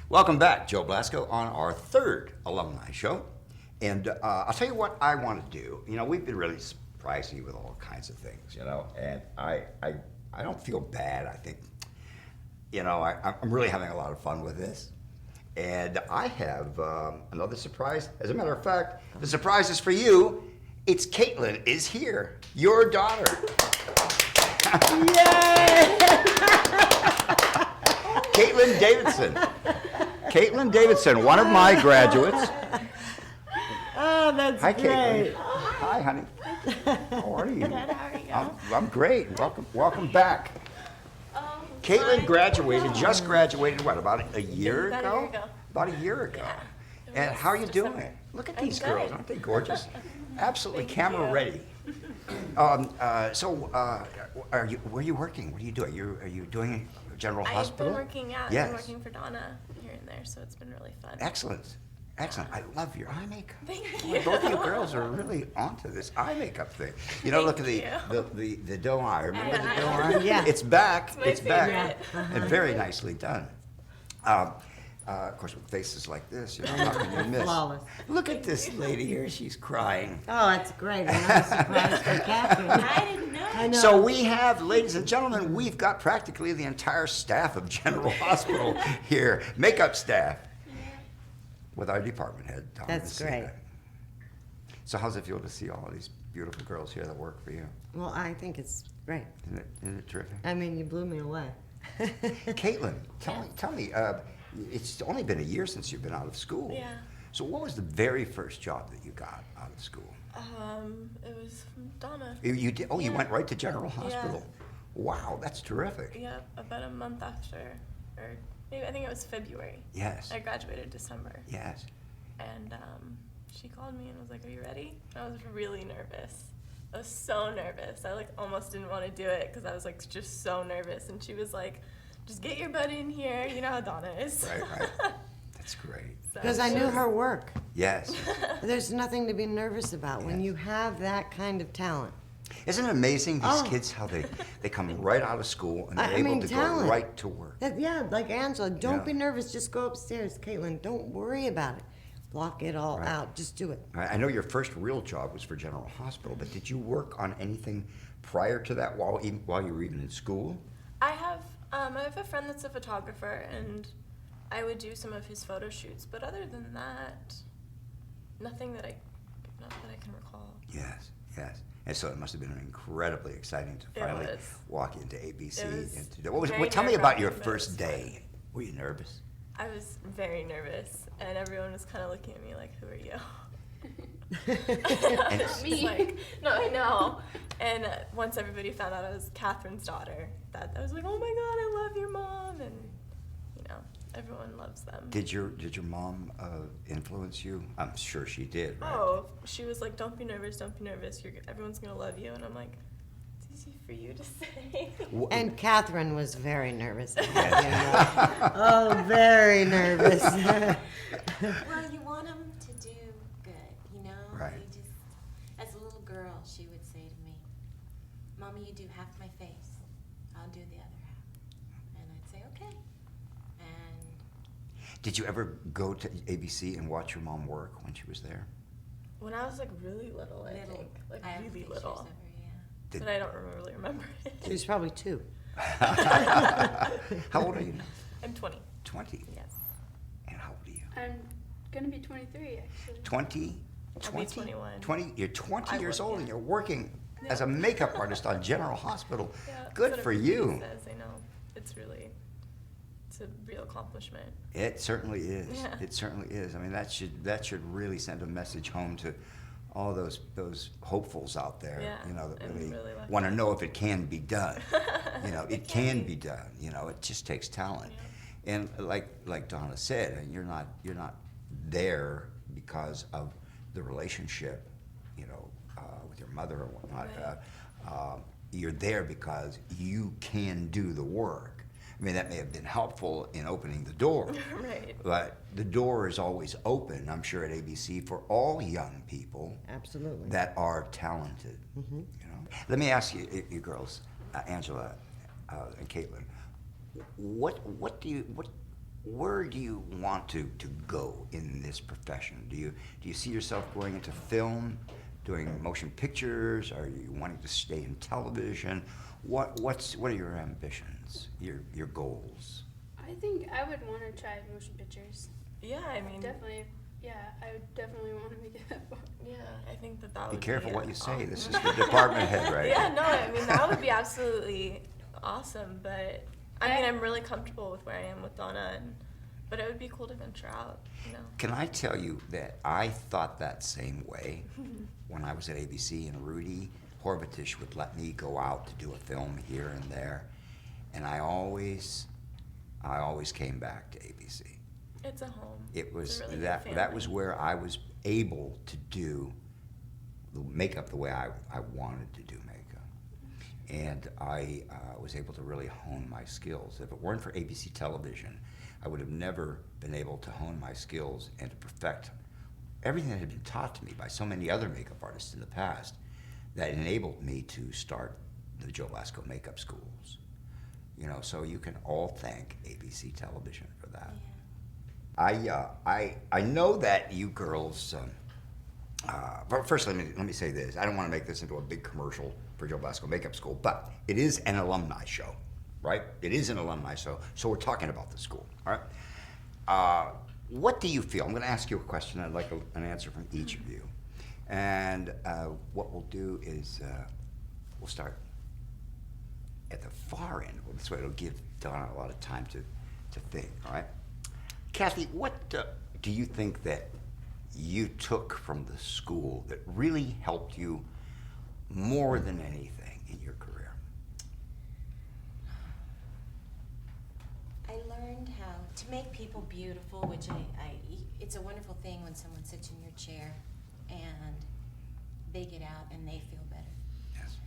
Welcome back, Joe Blasco, on our third alumni show. And I'll tell you what I want to do. You know, we've been really surprising you with all kinds of things, you know, and I don't feel bad. I think, you know, I'm really having a lot of fun with this. And I have another surprise. As a matter of fact, the surprise is for you. It's Caitlin is here, your daughter. Yay! Caitlin Davidson. Caitlin Davidson, one of my graduates. Oh, that's Hi, great. Caitlin. Hi, honey. How are you? Good, how are you? I'm great. Welcome back. Caitlin graduated, just graduated, what, about a year About a ago? year ago. About a year ago. Yeah. And how are you doing? December. Look at I'm these good. girls, aren't they gorgeous? Absolutely Thank camera you. ready. Where are you working? What are you doing? Are you doing General I've Hospital? been working, yeah, Yes. I've been working for Donna here and there, so it's been really fun. Excellent. Excellent. I love your eye makeup. Thank Boy, you. both of you girls are really onto this eye makeup thing. You know, look at Thank the doe eye. Remember the I doe know. eye? Yeah. It's back. It's my back. favorite. And very nicely done. Of course, with faces like this, you're not going to miss. Flawless. Look at this lady here. She's crying. Oh, that's great. Another surprise for Catherine. I didn't know. I know. So we have, ladies and gentlemen, we've got practically the entire staff of General Hospital here, makeup staff, with our department head, Tom. That's great. So how's it feel to see all these beautiful girls here that work for you? Well, I think it's great. Isn't it terrific? I mean, you blew me away. Caitlin, tell me, it's only been a year since you've been out of school. Yeah. So what was the very first job that you got out of school? It was from Donna. You did? Oh, you Yeah. went right to General Yeah. Hospital. Wow, that's terrific. Yeah, about a month after, or maybe I think it was February. Yes. I graduated December, Yes. and she called me and was like, "Are you ready?" And I was really nervous. I was so nervous. I like almost didn't want to do it because I was like just so nervous. And she was like, "Just get your butt in here." You know how Donna is. Right. That's great. So Because I she knew was- her work. Yes. There's nothing to be nervous about when Yes. you have that kind of talent. Isn't it amazing, these Oh. kids, how they come right out of school and they're I able mean, to talent. go right to work. Yeah, like Angela, don't Yeah. be nervous. Just go upstairs. Caitlin, don't worry about it. Block it all Right. out. Just do it. I know your first real job was for General Hospital, but did you work on anything prior to that while you were even in school? I have a friend that's a photographer, and I would do some of his photo shoots. But other than that, nothing that I can recall. Yes. And so it must have been incredibly exciting to It finally was. walk into ABC. It was And to do, what very was, tell me about your nerve-wracking, but it first was day. Were you nervous? I was very nervous, and everyone was kind of looking at me like, "Who are you?" And- It's like, no, I know. And once everybody found out I was Catherine's daughter, that I was like, "Oh my God, I love your mom!" And you know, everyone loves them. Did your mom influence you? I'm sure she did, right? Oh, she was like, "Don't be nervous, don't be nervous. Everyone's gonna love you." And I'm like, "It's easy for you to say." Wha- And Catherine was very nervous. Oh, very nervous. Well, you want them to do good, you know? Right. You just, as a little girl, she would say to me, "Mommy, you do half my face. I'll do the other half." And I'd say, "Okay." And Did you ever go to ABC and watch your mom work when she was there? When I was like really little, I little, think, like I have really pictures little, of her, yeah. Did- but I don't really remember She it. was probably 2. How old are you now? I'm 20. 20. Yes. And how old are you? I'm gonna be 23 actually. 20? I'll be 21. 20? You're 20 I years work, old yeah. and you're working Yeah. as a makeup artist on General Hospital. Yeah, that's Good what for everybody you. Says, I know. It's a real accomplishment. It certainly is. Yeah. It certainly is. I mean, that should really send a message home to all those hopefuls out there, Yeah, you know, that I'm really really lucky. want to know if it can be done. You know, it can can be done. You know, it just takes talent. And like Donna said, you're not there because of the relationship, you know, with your mother or whatnot. Right. You're there because you can do the work. I mean, that may have been helpful in opening the door. Right. But the door is always open, I'm sure, at ABC for all young people Absolutely. that are talented. Mm-hmm. You know, let me ask you girls, Angela and Caitlin, what where do you want to go in this profession? Do you see yourself going into film, doing motion pictures? Are you wanting to stay in television? What are your ambitions, your goals? I think I would want to try motion pictures. Yeah, I mean, Definitely. Yeah, I would definitely want to make it that far. yeah, I think that Be would careful be what you say. awesome. This is the department head right Yeah, here. no, I mean, that would be absolutely awesome, but I mean, I'm really comfortable with where I am with Donna, but it would be cool to venture out, you know. Can I tell you that I thought that same way when I was at ABC, and Rudy Horvatish would let me go out to do a film here and there, and I always came back to ABC. It's a home. It was It's a really good that was family. where I was able to do the makeup the way I wanted to do makeup, and I was able to really hone my skills. If it weren't for ABC television, I would have never been able to hone my skills and to perfect everything that had been taught to me by so many other makeup artists in the past that enabled me to start the Joe Blasco makeup schools. You know, so you can all thank ABC television for that. I know that you girls. But first, let me say this. I don't want to make this into a big commercial for Joe Blasco Makeup School, but it is an alumni show, right? It is an alumni show, so we're talking about the school, all right? What do you feel? I'm going to ask you a question. I'd like an answer from each of you. And what we'll do is we'll start at the far end. This way it'll give Donna a lot of time to think, all right? Kathy, what do you think that you took from the school that really helped you more than anything in your career? I learned how to make people beautiful, which it's a wonderful thing when someone sits in your chair and they get out and they feel better. Yes.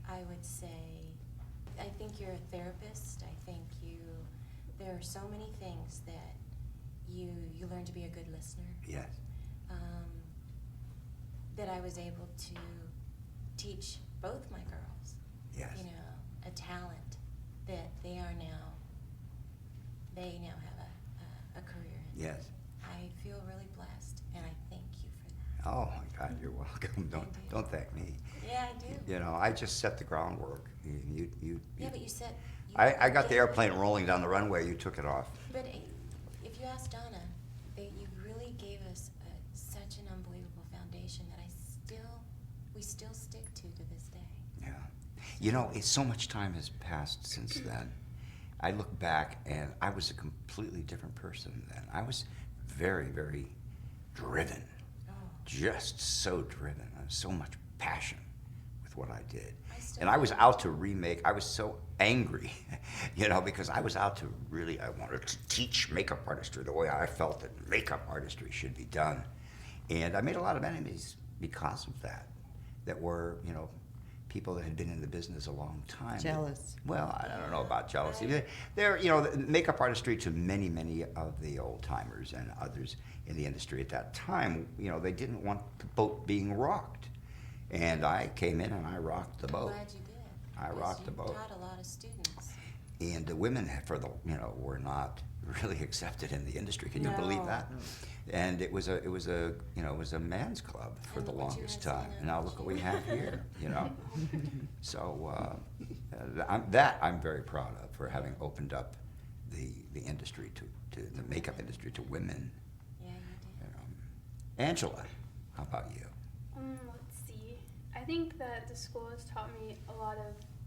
I would say, I think you're a therapist. I think there are so many things that you learn to be a good listener. Yes. That I was able to teach both my girls. Yes. You know, a talent that they now have a career in. Yes. I feel really blessed, and I thank you for that. Oh my God, you're welcome. Don't thank me. Yeah, I do. You know, I just set the groundwork. Yeah, but you said. I got the airplane rolling down the runway. You took it off. But if you ask Donna, you really gave us such an unbelievable foundation that we still stick to this day. Yeah. You know, so much time has passed since then. I look back and I was a completely different person then. I was very, very driven. Oh. Just so driven. I was so much passion with what I did. still And I was out to remake. I was so angry, you know, because I was out to really, I wanted to teach makeup artistry the way I felt that makeup artistry should be done. And I made a lot of enemies because of that were, you know, people that had been in the business a long time. Jealous. Well, I don't know about jealousy. They're, you know, makeup artistry to many, many of the old timers and others in the industry at that time, you know, they didn't want the boat being rocked. And I came in and I rocked the boat. I'm glad you did. I because rocked the you boat. taught a lot of students. And the women, were not really accepted in the industry. Can you believe No. that? And it was a man's club for And the look what you longest have time. seen And now on look what we TV. have here, you know. So I'm very proud of for having opened up the industry to the makeup industry to women. Yeah, you did. You know. Angela, how about you? Let's see. I think that the school has taught me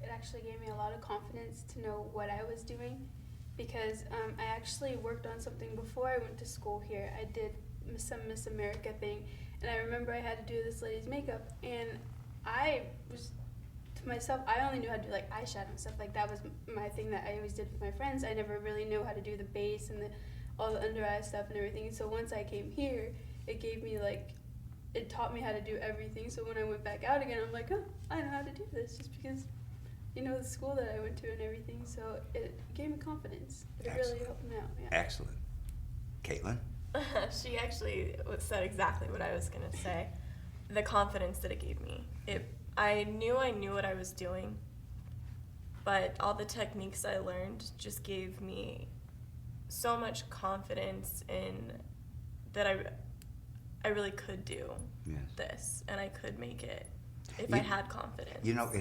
it actually gave me a lot of confidence to know what I was doing, because I actually worked on something before I went to school here. I did some Miss America thing, and I remember I had to do this lady's makeup, and I was, to myself, I only knew how to do like eyeshadow and stuff. Like that was my thing that I always did with my friends. I never really knew how to do the base and all the under eye stuff and everything. And so once I came here, it gave me it taught me how to do everything. So when I went back out again, I'm like, oh, I know how to do this, just because, you know, the school that I went to and everything. So it gave me confidence. It really Excellent. helped me out. Yeah. Excellent. Caitlin? She actually said exactly what I was going to say. The confidence that it gave me. I knew what I was doing but all the techniques I learned just gave me so much confidence in that I really could do Yes. this, and I could make it if I had confidence. You know, I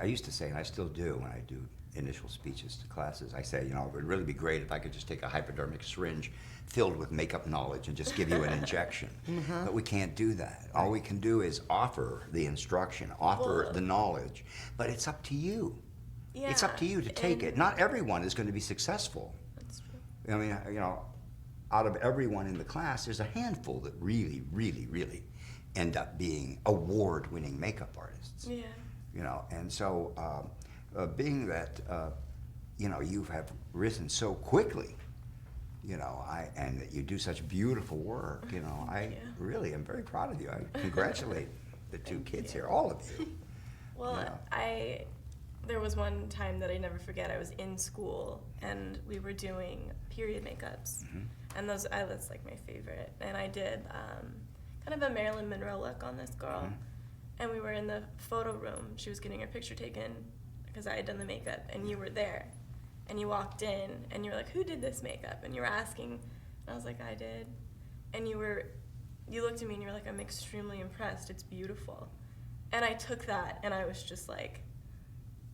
used to say, and I still do when I do initial speeches to classes, I say, you know, it would really be great if I could just take a hypodermic syringe filled with makeup knowledge and just give you an injection. But we can't do that. All we can do is offer the instruction, offer the knowledge, but it's up to you. Yeah, It's up to you to take it. Not everyone is going to be successful. That's true. I mean, you know, out of everyone in the class, there's a handful that really, really, really end up being award-winning makeup artists. Yeah. You know, and so being that, you know, you have risen so quickly, you know, and that you do such beautiful work, you know, I really am very proud of you. I congratulate the two kids here, all of you. Well, Yeah. There was one time that I never forget. I was in school and we were doing period makeups, and that's like my favorite. And I did kind of a Marilyn Monroe look on this girl, and we were in the photo room. She was getting her picture taken because I had done the makeup, and you were there, and you walked in, and you were like, "Who did this makeup?" And you were asking, and I was like, "I did," and you looked at me and you were like, "I'm extremely impressed. It's beautiful," and I took that, and I was just like,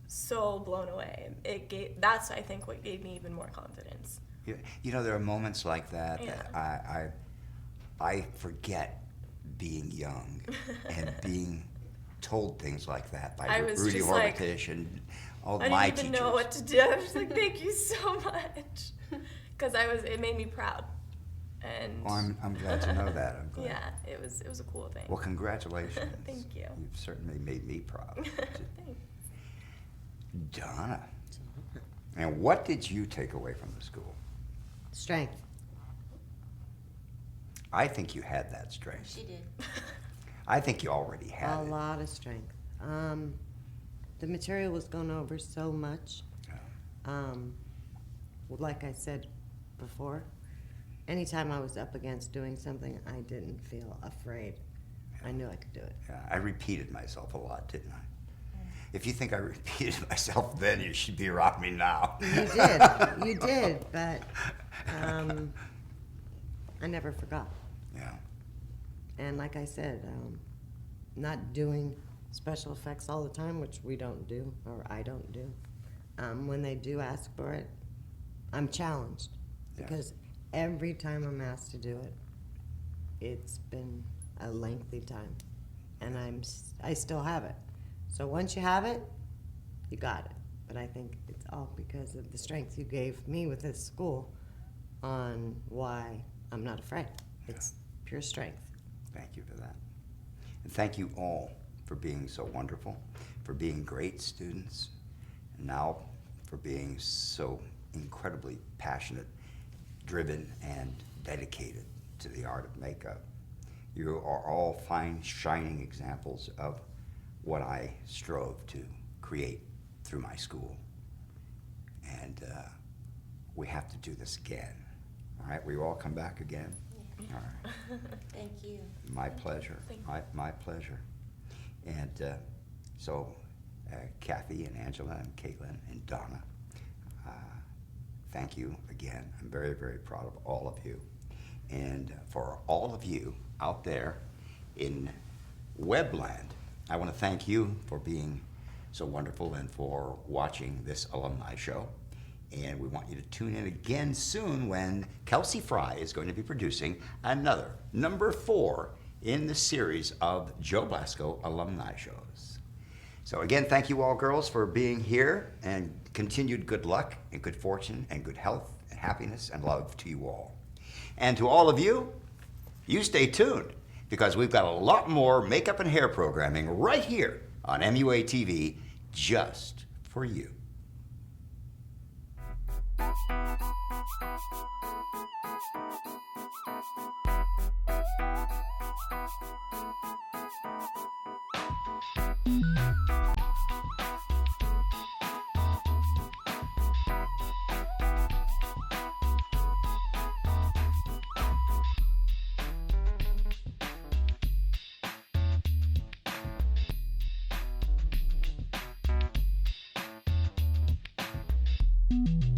so blown away. That's, I think, what gave me even more confidence. You know, there are moments like that that I forget being young and being told things like that by Rudy Horvatish and all my teachers. I didn't even know what to do. I was just like, thank you so much. Because it made me proud. And well, I'm glad to know that. I'm glad. Yeah, it was a cool thing. Well, congratulations. Thank you. You've certainly made me proud. Thanks. Donna, and what did you take away from the school? Strength. I think you had that strength. She did. I think you already had A it. lot of strength. The material was gone over so much. Well, like I said before, anytime I was up against doing something, I didn't feel afraid. I knew I could do it. Yeah, I repeated myself a lot, didn't I? If you think I repeated myself then, you should be around me now. You did, but I never forgot. Yeah. And like I said, not doing special effects all the time, which we don't do, or I don't do. When they do ask for it, I'm challenged. Yeah. Because every time I'm asked to do it, it's been a lengthy time. And I still have it. So once you have it, you got it. But I think it's all because of the strength you gave me with this school on why I'm not afraid. It's pure strength. Thank you for that. And thank you all for being so wonderful, for being great students, and now for being so incredibly passionate, driven, and dedicated to the art of makeup. You are all fine, shining examples of what I strove to create through my school. And we have to do this again. All right, we all come back again? Yeah. All right. Thank you. My pleasure. Thank you. My pleasure. And so Kathy and Angela and Caitlin and Donna, thank you again. I'm very, very proud of all of you. And for all of you out there in Webland, I want to thank you for being so wonderful and for watching this alumni show. And we want you to tune in again soon when Kelsey Fry is going to be producing another, number 4 in the series of Joe Blasco alumni shows. So again, thank you all girls for being here, and continued good luck and good fortune and good health and happiness and love to you all. And to all of you, you stay tuned, because we've got a lot more makeup and hair programming right here on MUA TV just for you. you.